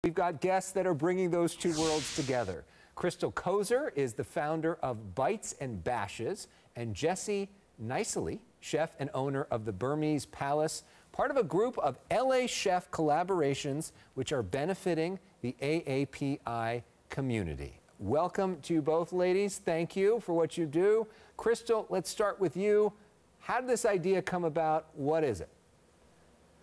We've got guests that are bringing those two worlds together. Crystal Coser is the founder of Bites and Bashes, and Jessie Nicely, chef and owner of the Burmese Palace, part of a group of L.A. chef collaborations which are benefiting the AAPI community. Welcome to you both, ladies. Thank you for what you do. Crystal, let's start with you. How did this idea come about? What is it?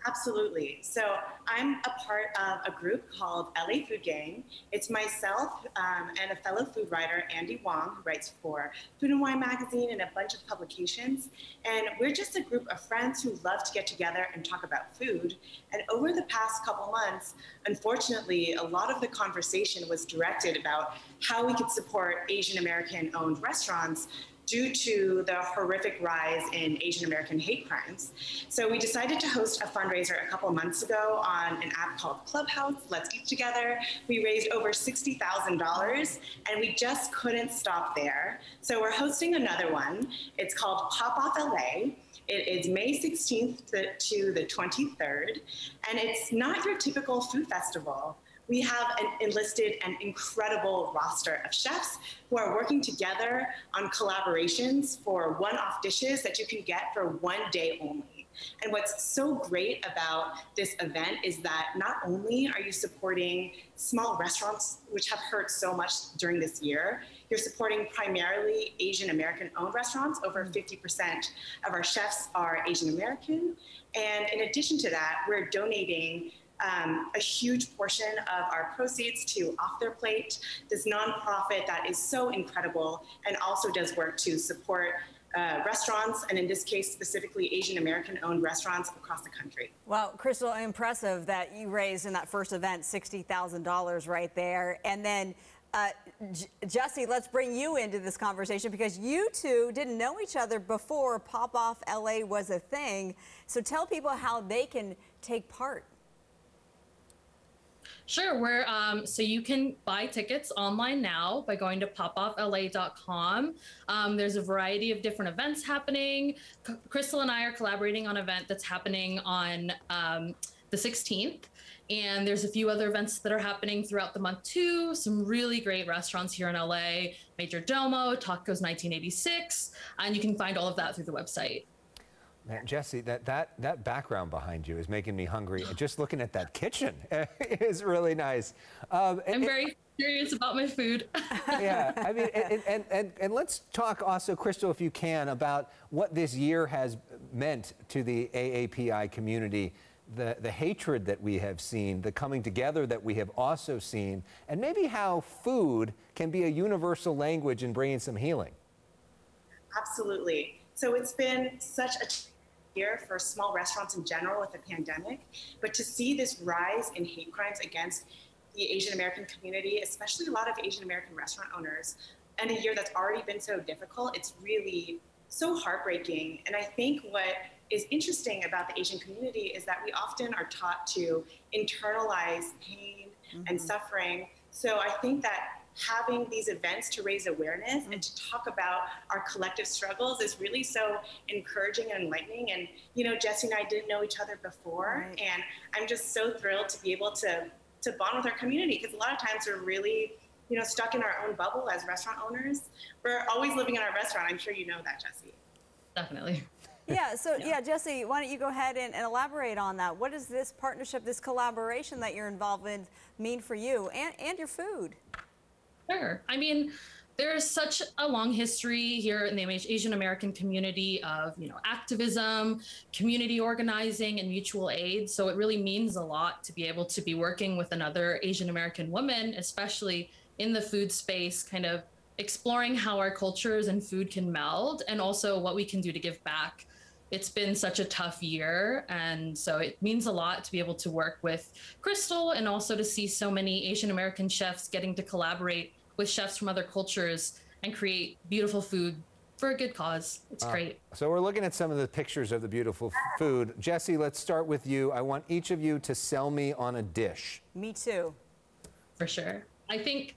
Absolutely. So I'm a part of a group called L.A. Food Gang. It's myself and a fellow food writer, Andy Wong, who writes for Food and Wine magazine and a bunch of publications. And we're just a group of friends who love to get together and talk about food. And over the past couple months, unfortunately, a lot of the conversation was directed about how we could support Asian American owned restaurants due to the horrific rise in Asian American hate crimes. So we decided to host a fundraiser a couple months ago on an app called Clubhouse, Let's Eat Together. We raised over $60,000 and we just couldn't stop there. So we're hosting another one. It's called Off L.A. It is May 16th to the 23rd, and it's not your typical food festival. We have enlisted an incredible roster of chefs who are working together on collaborations for one-off dishes that you can get for one day only. And what's so great about this event is that not only are you supporting small restaurants, which have hurt so much during this year, you're supporting primarily Asian American owned restaurants. Over 50% of our chefs are Asian American. And in addition to that, we're donating a huge portion of our proceeds to Off Their Plate, this nonprofit that is so incredible and also does work to support restaurants, and in this case, specifically Asian American owned restaurants across the country. Well, Crystal, impressive that you raised in that first event $60,000 right there. And then Jessie, let's bring you into this conversation because you two didn't know each other before Pop Off LA was a thing. So tell people how they can take part. Sure, so you can buy tickets online now by going to popoffla.com. There's a variety of different events happening. Crystal and I are collaborating on an event that's happening on the 16th. And there's a few other events that are happening throughout the month too. Some really great restaurants here in LA, Major Domo, Tacos 1986, and you can find all of that through the website. Man, Jessie, that background behind you is making me hungry. Just looking at that kitchen is really nice. I'm very curious about my food. Yeah, I mean, and let's talk also, Crystal, if you can, about what this year has meant to the AAPI community, the hatred that we have seen, the coming together that we have also seen, and maybe how food can be a universal language in bringing some healing. Absolutely. So it's been such a year for small restaurants in general with the pandemic, but to see this rise in hate crimes against the Asian American community, especially a lot of Asian American restaurant owners, and a year that's already been so difficult, it's really so heartbreaking. And I think what is interesting about the Asian community is that we often are taught to internalize pain and suffering. So I think that having these events to raise awareness and to talk about our collective struggles is really so encouraging and enlightening. And, you know, Jessie and I didn't know each other before, and I'm just so thrilled to be able to bond with our community, because a lot of times we're really, you know, stuck in our own bubble as restaurant owners. We're always living in our restaurant. I'm sure you know that, Jessie. Definitely. Yeah, so yeah, Jessie, why don't you go ahead and elaborate on that? What does this partnership, this collaboration that you're involved in mean for you and your food? Sure. I mean, there's such a long history here in the Asian American community of, you know, activism, community organizing, and mutual aid. So it really means a lot to be able to be working with another Asian American woman, especially in the food space, kind of exploring how our cultures and food can meld, and also what we can do to give back. It's been such a tough year, and so it means a lot to be able to work with Crystal and also to see so many Asian American chefs getting to collaborate with chefs from other cultures and create beautiful food for a good cause. It's great. So we're looking at some of the pictures of the beautiful food. Jessie, let's start with you. I want each of you to sell me on a dish. Me too. For sure. I think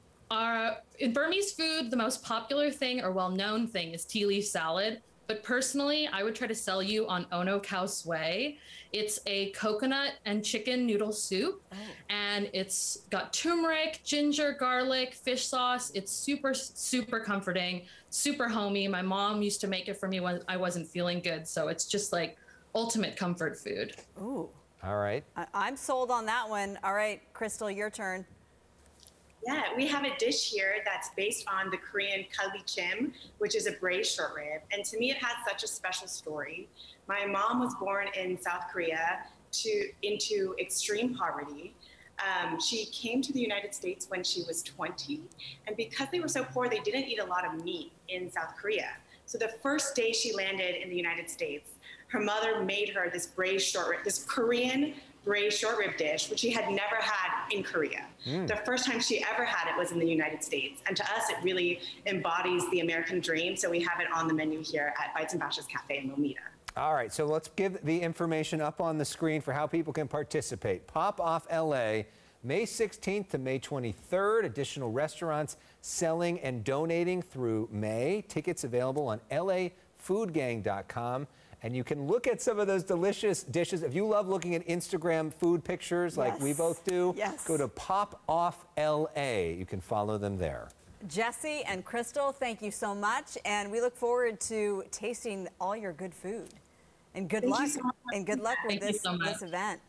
in Burmese food, the most popular thing or well-known thing is tea leaf salad. But personally, I would try to sell you on Ono Cow Sway. It's a coconut and chicken noodle soup, and it's got turmeric, ginger, garlic, fish sauce. It's super, super comforting, super homey. My mom used to make it for me when I wasn't feeling good, so it's just like ultimate comfort food. Ooh. All right. I'm sold on that one. All right, Crystal, your turn. Yeah, we have a dish here that's based on the Korean kalbichim, which is a braised short rib. And to me, it has such a special story. My mom was born in South Korea into extreme poverty. She came to the United States when she was 20. And because they were so poor, they didn't eat a lot of meat in South Korea. So the first day she landed in the United States, her mother made her this braised short rib, this Korean braised short rib dish, which she had never had in Korea. The first time she ever had it was in the United States. And to us, it really embodies the American dream. So we have it on the menu here at Bites and Bashes Cafe in Lomita. All right, so let's give the information up on the screen for how people can participate. Pop Off L.A., May 16th to May 23rd. Additional restaurants selling and donating through May. Tickets available on lafoodgang.com. And you can look at some of those delicious dishes. If you love looking at Instagram food pictures like we both do, go to Pop Off L.A. You can follow them there. Jessie and Crystal, thank you so much. And we look forward to tasting all your good food. And good luck. And good luck with this event.